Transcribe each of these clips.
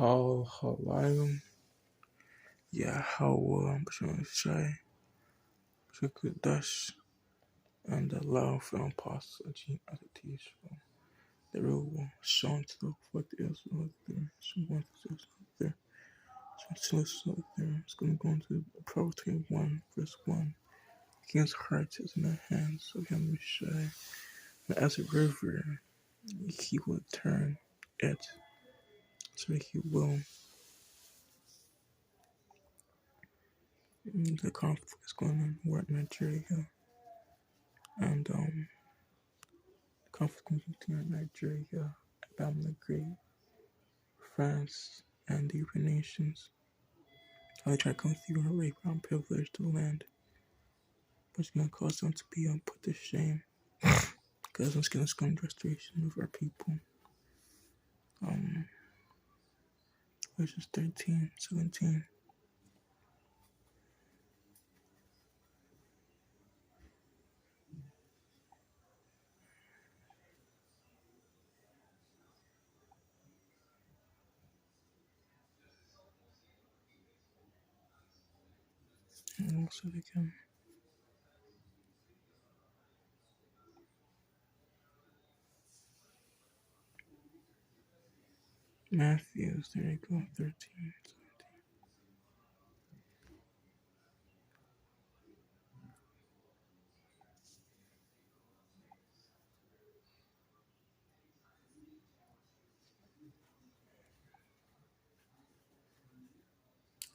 Halayim, Yahawah, Shai, Shikudash, and allow for impossible as a teacher. The real Sean to what the else out there, someone else out there, someone else out there. It's going to go into Proverbs 21, verse 1. The king's heart is in the hands of Yahwashi, and as a river, he will turn it, so he will. The conflict is going on war in Nigeria, and the conflict between Nigeria, Babylon the Great, France, and the European nations. How they try to come through and rape and privilege to the land, but it's going to cause them to be put to shame, because it's going to come restoration of our people. Verses 13, 17. And also again. Matthew, there you go, 13, 17.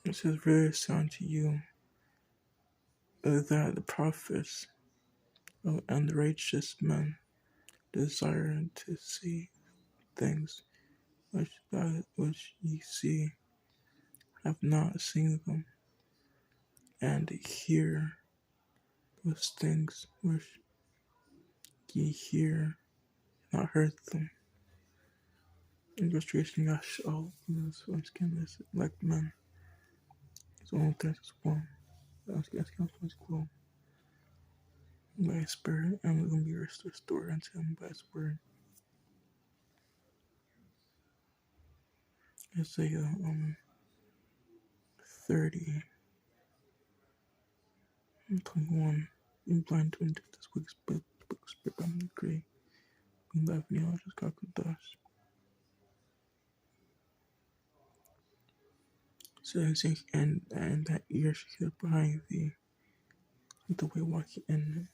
It says, very sound to you that the prophets and the righteous men desire to see things which ye see, have not seen them, and hear those things which ye hear, not heard them. In illustration, Yahshua, once again, is like men. His own things as well. Once again, by his spirit, and we're going to be restored unto him by his word. Isaiah 30 and 21. Being blind to into this book spirit by the great. Being life in the just Kakudash. Says, and that ear shall hear behind thee, with the way walking in it.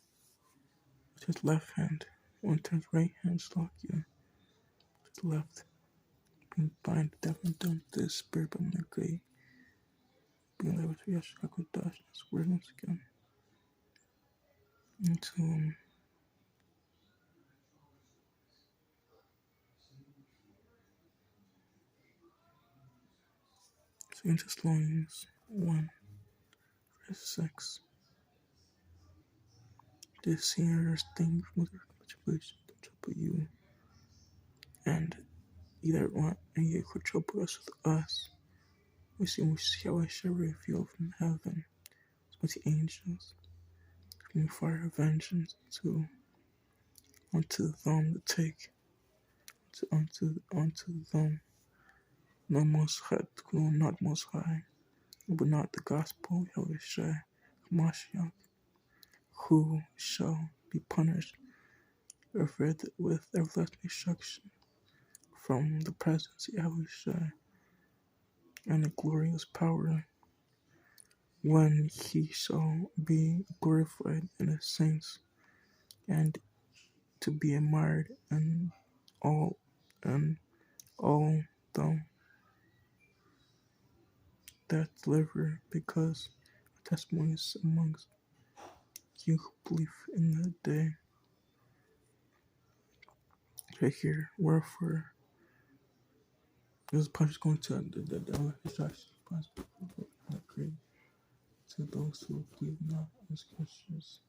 With his left hand, one to his right hand, stalk you. To the left, being blind, deaf, and dumb to the spirit by the great. Being life with Yahshua his word once again. Into Second Thessalonians 1, verse 6. This serious thing with tribulation to trouble you, and either want and ye could trouble us with us. We see Yahwashi revealed from heaven with the angels, giving fire of vengeance unto them to take unto them no most high, no not most high, but not the gospel Yahwashi Mashiach, who shall be punished with everlasting destruction from the presence of Yahweh and the glorious power, when he shall be glorified in his saints, and to be admired in all them that deliver, because of testimonies amongst you who believe in the day. Right here, wherefore this punch is going to the instruction that great to those who believe not in scriptures,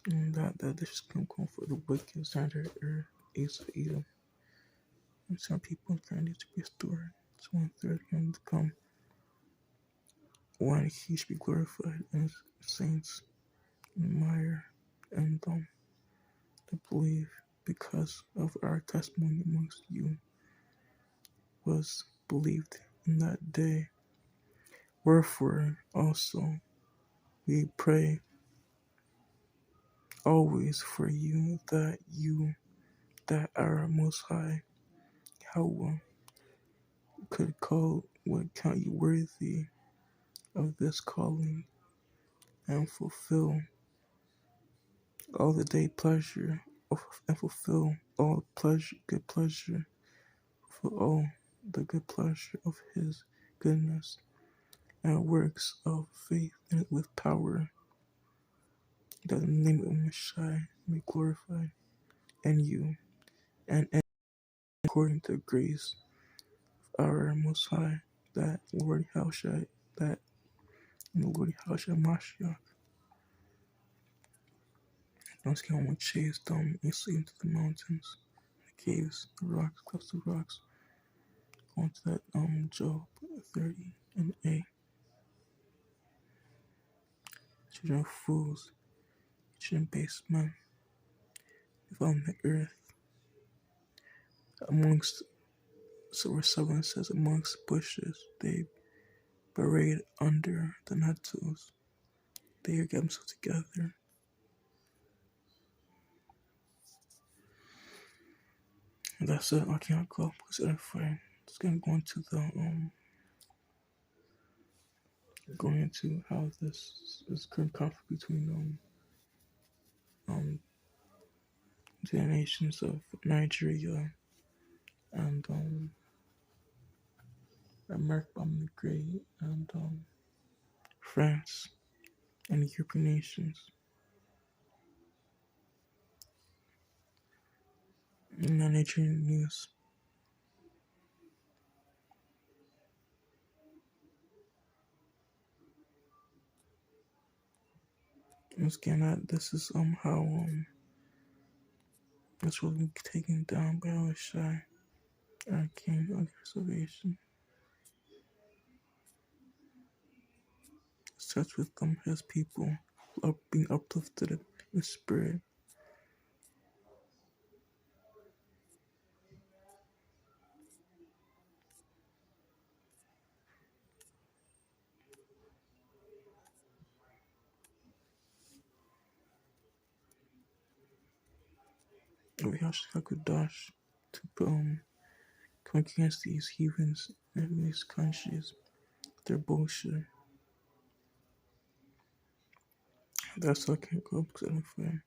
and that this is going to come for the wicked standard earth east of Edom, and some people trying to be restored. So 1/3 going to come when he should be glorified in his saints and admire and them that believe, because of our testimony amongst you was believed in that day. Wherefore also we pray always for that our Most High Yahawah would count you worthy of this calling and fulfill all the day pleasure and fulfill all pleasure, good pleasure, for all the good pleasure of His goodness and works of faith and with power, that the name of Messiah may glorify in you and according to the grace of our Most High, that Lord Yahawah, that in the Lord Yahawah Mashiach. Once again, we chased them instantly into the mountains, the caves, the rocks, close to rocks, onto that Job 30 and 8. Children of fools, children of base men, on the earth, amongst, so verse 7 says, amongst bushes, they buried under the nettles, they get themselves together. And that's it. I can't go because if I just gonna go into the going into how this is current conflict between the nations of Nigeria and America the Great and France and the European nations. In the Nigerian news, once again, this is how this will be taken down by Yahwashi, our King of salvation. Starts with his people being uplifted in spirit. We have Shakakudash to come against these heathens in these countries. They're bullshit. That's how I can go because I don't feel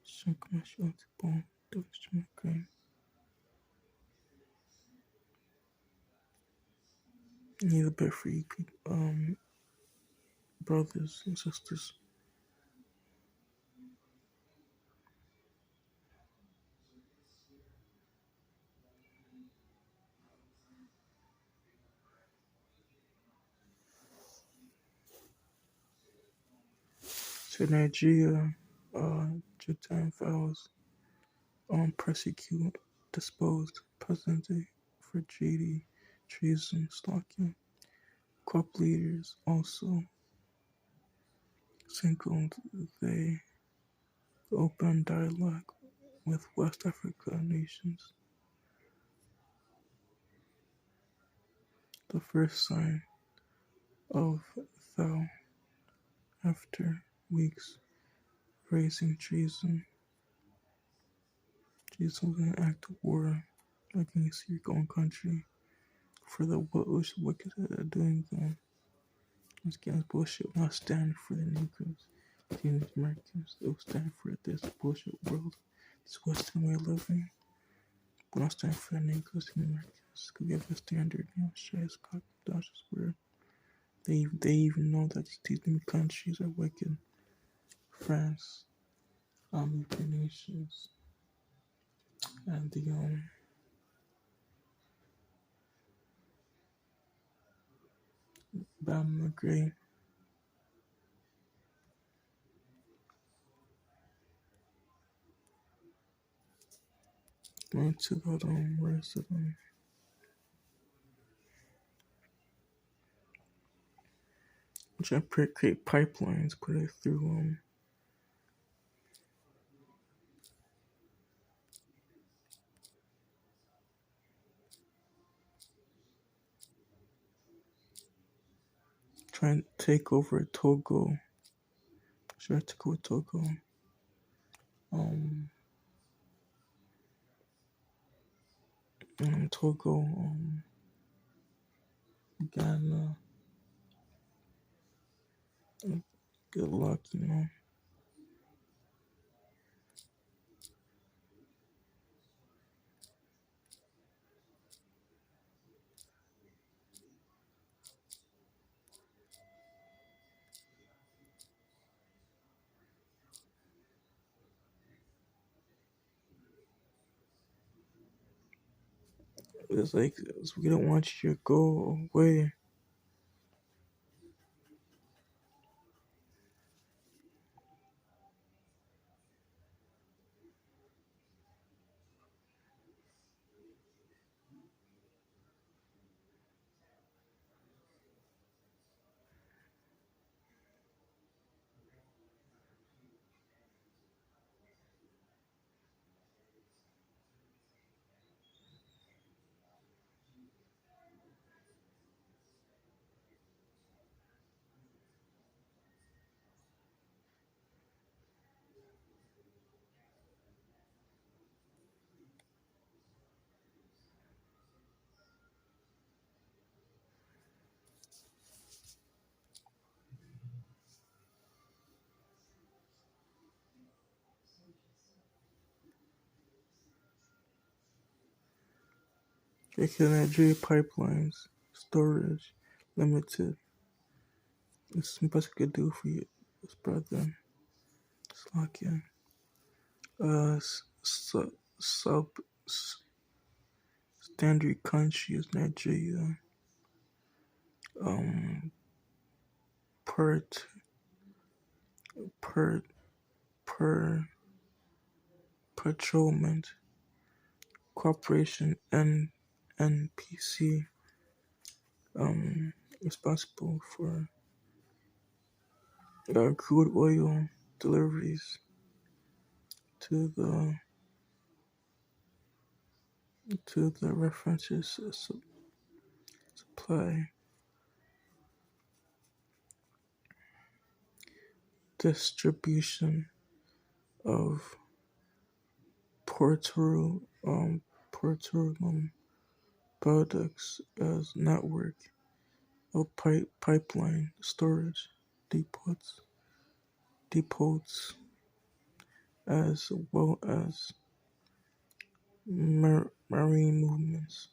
Shankamashu to bone, Dutchman. Need a bit for you, brothers and sisters. So Nigeria, Japan vows persecute disposed President for JD treason stalking. Crop leaders also signaled they open dialogue with West Africa nations. The first sign of thaw after weeks raising treason. Treason was an act of war against your own country for the wicked doing them. This guy's bullshit will not stand for the Negroes, the Native Americans. It will stand for this bullshit world, this Western way of living. It will not stand for the Negroes, the Native Americans. Because we have a standard now. Shay's cock, Dodge's word. They even know that these new countries are wicked. France, European nations, and the Bama Grey. Going to that where is it try to create pipelines, put it through trying to take over Togo. Try to take over Togo. Um, Togo, Ghana. Good luck, you know. It's like we don't want you to go away. Because Nigeria pipelines storage limited. It's the best I could do for you, this brother. It's lock in. Sub standard country is Nigeria. Um, per per per patrolment corporation NPC responsible for crude oil deliveries to the references supply distribution of petroleum petroleum products as network of pipeline storage depots as well as marine movements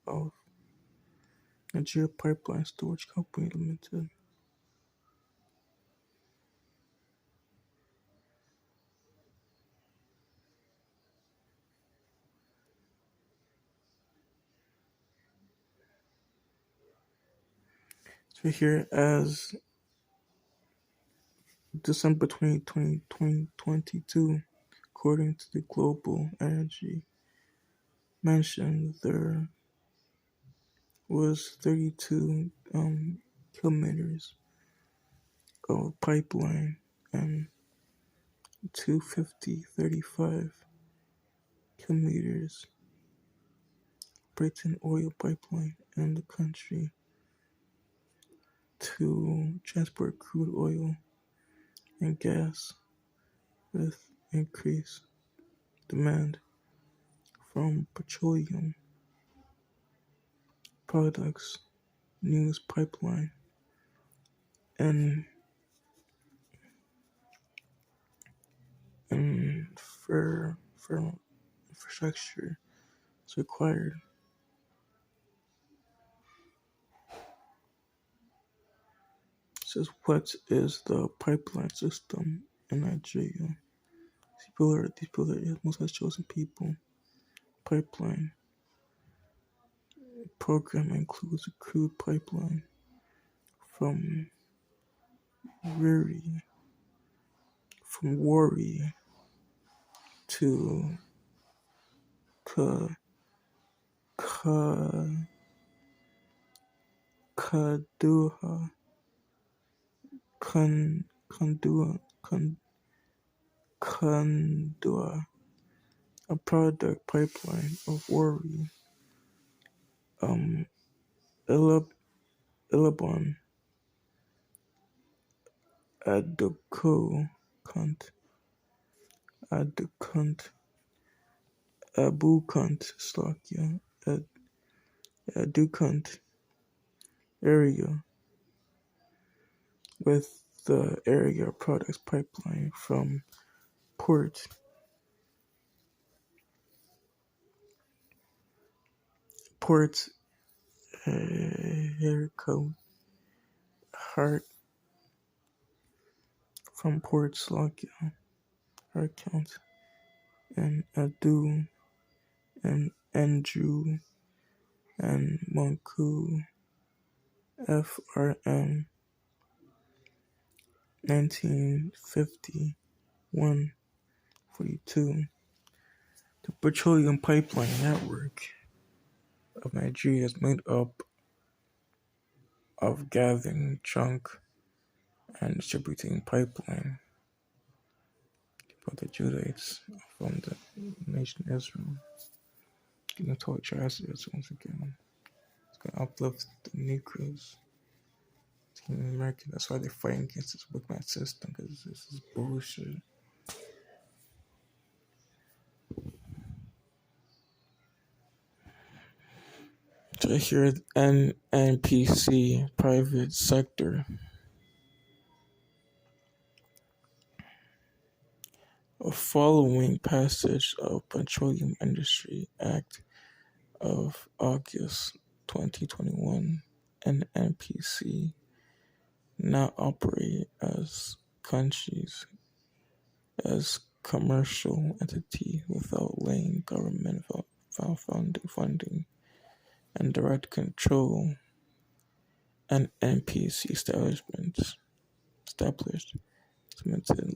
of Nigeria Pipeline Storage Company Limited. So here as December 2022, according to the Global Energy mentioned, there was 32 kilometers of pipeline and 250 35 kilometers Britain oil pipeline in the country to transport crude oil and gas with increased demand from petroleum products, news pipeline, and for infrastructure is required. It says, what is the pipeline system in Nigeria? These people are most chosen people. Pipeline program includes a crude pipeline from Wari Wari to Ka, Ka, Kaduha, Kandua, Kandua, a product pipeline of Wari, um, Elab, Elabon, Aduku cunt, Adukunt, Abu cunt, Slovakia, Adukunt area with the area products pipeline from port Port Harcourt, Hart from Port Slovakia, Harcourt, and Adu, and Andrew, and Monku, FRM, 1951, 42. The petroleum pipeline network of Nigeria is made up of gathering, trunk, and distributing pipeline for the Judahites from the nation Israel. Getting torture assets once again. It's gonna uplift the Negroes. Team America. That's why they're fighting against this bookmat system, because this is bullshit. So here, NPC, private sector. A following passage of Petroleum Industry Act of August 2021, and NPC now operate as countries as commercial entity without laying government funding and direct control, and NPC established limited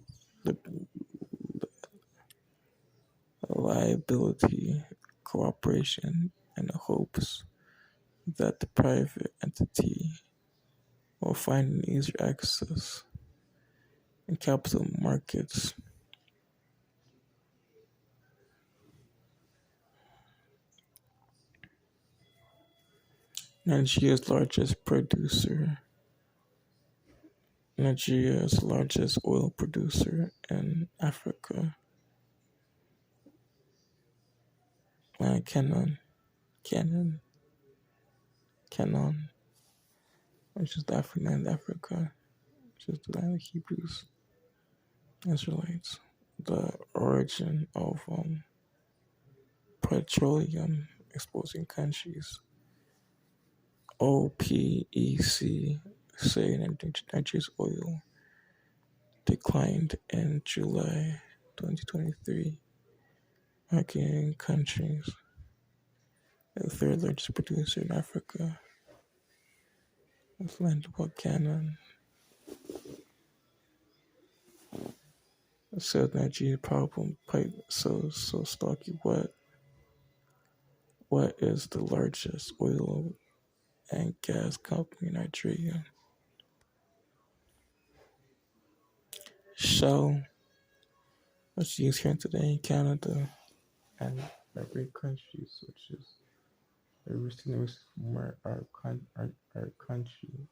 liability cooperation in the hopes that the private entity will find an easier access in capital markets. Nigeria's largest oil producer in Africa, Canon, Canon, which is the African land of Africa, which is the land of Hebrews, Israelites. The origin of petroleum exposing countries. OPEC say Nigeria's oil declined in July 2023, marking countries the third largest producer in Africa. With land about Canaan. It said Nigeria problem pipe so stocky. What is the largest oil and gas company in Nigeria? Shell, which is used here today in Canada and every countries, which is receiving from our country,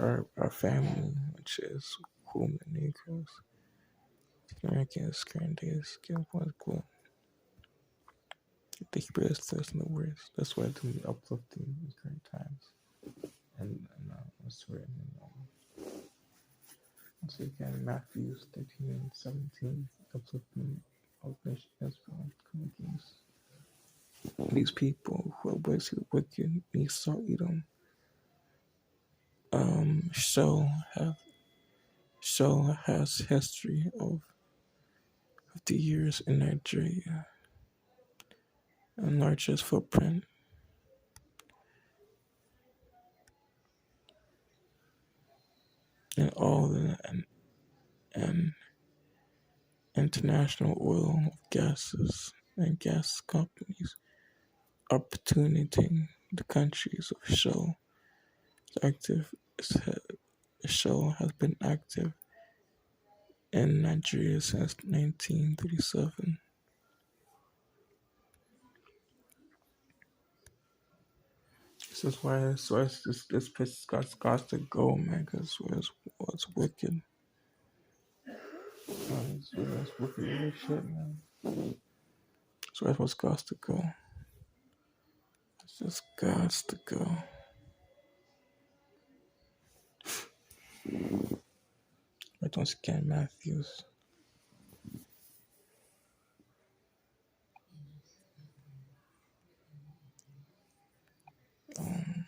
our family, which is whom the Negroes, Americans, current days, give one clue. The Hebrew is less in the words. That's why it's uplifting in current times. And what's written in once again, Matthew 13 and 17, uplifting of nation Israel, come against these people who are basically wicked, Esau, Edom. Shell has history of 50 years in Nigeria and largest footprint. In all and international oil, gases, and gas companies opportunity the countries of Shell active. Shell has been active in Nigeria since 1937. This is why this place got to go, man, because it's wicked. So that's what we shit, man. So that's what's got to go. It's just got to go. I don't scan Matthews.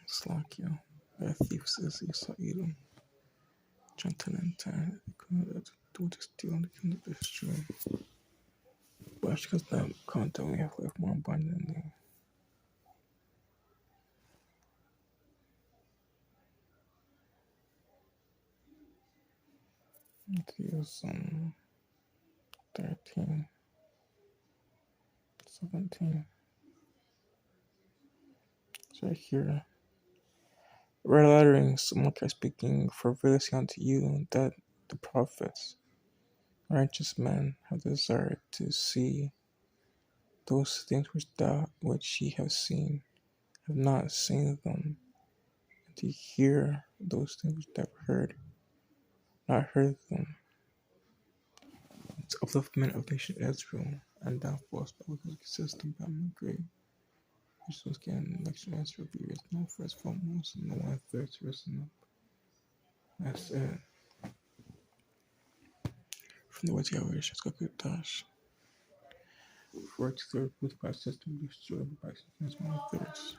Slakia. Matthew says he saw Edom. John 10 and 10. Do to steal and the kingdom destroy. But because that content we have life more abundantly. Okay, it's 13, 17. So here, red lettering, someone kept speaking for verily unto you that the prophets, righteous men, have desired to see those things which ye have seen, have not seen them, and to hear those things which they have heard, not heard them. It's upliftment of nation Israel, and downfall of the system by my grave. Which was getting election Israel be risen up first foremost, and the 1/3 risen up. That's it. From the words Yahwashi, it's got good dash. For its third with by system be destroyed by systems 1/3.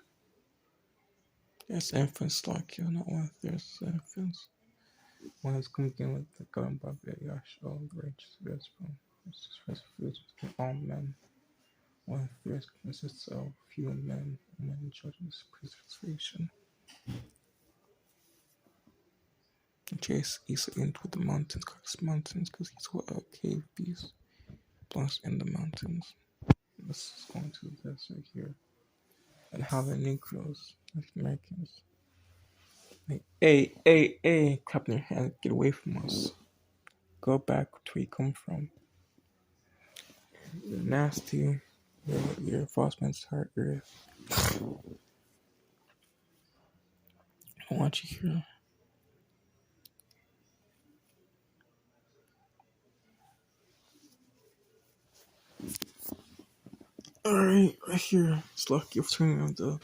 Yes, infants like you, not 1/3 infants. One is coming in with the gun by Yash, all the righteous of Israel. It's just first foods between all men. 1/3 consists of few men, women, and children's preservation. And chase Esau into the mountains, because he saw a cave beast belongs in the mountains. This is going to this right here. And how the Negroes, African Americans, like, hey, clapping your hands, get away from us. Go back to where you come from. You're nasty. You're a false man's heart earth. I want you here. Alright, right here. It's lucky of turning of the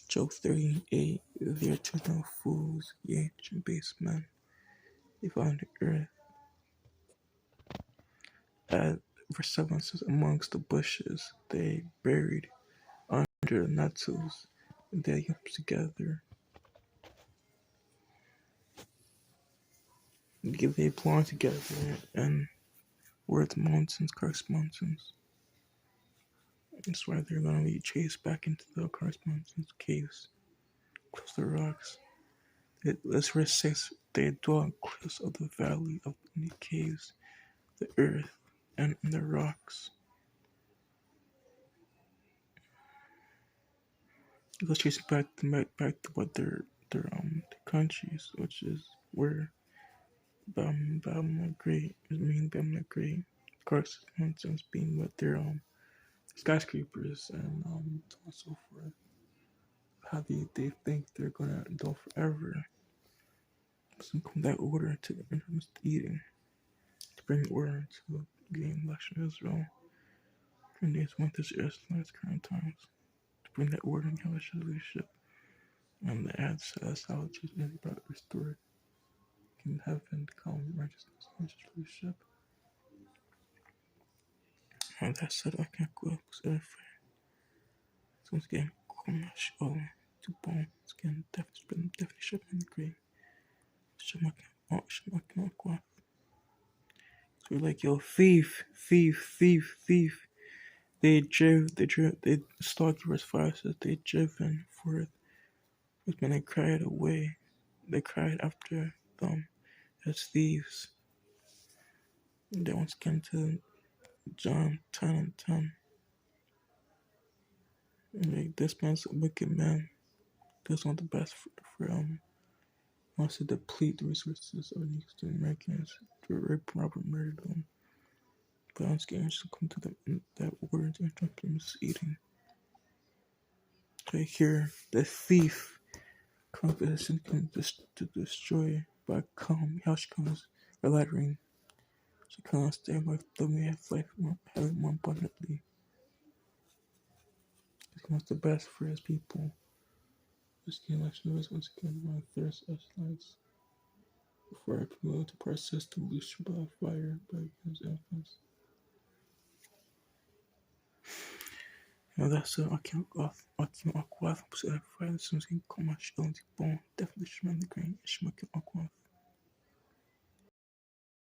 Job 38. They are children of fools, yea, base men. They found the earth. Verse 7 says, amongst the bushes they buried under the nettles, and they yoked together. They belong together, and were the mountains, cursed mountains. That's why they're going to be chased back into the cursed mountains, caves, close to the rocks. Let's verse 6, they dwell close of the valley of the caves, the earth, and in the rocks. Let's chase back to what their countries, which is where Babylon Great, Babylon Great, cursed mountains being what their skyscrapers and so on and so forth. How they think they're gonna endure forever. So come that order to the infamous eating, to bring order to gain election of Israel. And days went this Israelites current times, to bring that order in Yahawah's leadership. And the ad says how Jesus is about restored. Can heaven come righteousness and leadership. And that said, I can't go because so it's getting cometh to bone. It's getting definitely shut in the grave. Shamakin. So we're like, yo, thief. They stalked verse 5 says they driven forth. When they cried away, they cried after them as thieves. And then once again to John 10 and 10. And they dispense a wicked man. Does want the best for wants to deplete the resources of the Americans to rape, Robert, murder them. But once again, to come to them in that word and drunkenness eating. Right here, the thief comes to destroy, by come, how she comes, relattering. She can't stay with the me have life more, having more abundantly. He becomes the best for his people. This game election was once again my thirst as lights. Before I promote to persist to boost by fire by his influence. That's I can't go off. I can't walk off. But I find something come my stones bone. Definitely shimmer the green. Shimmer can walk off.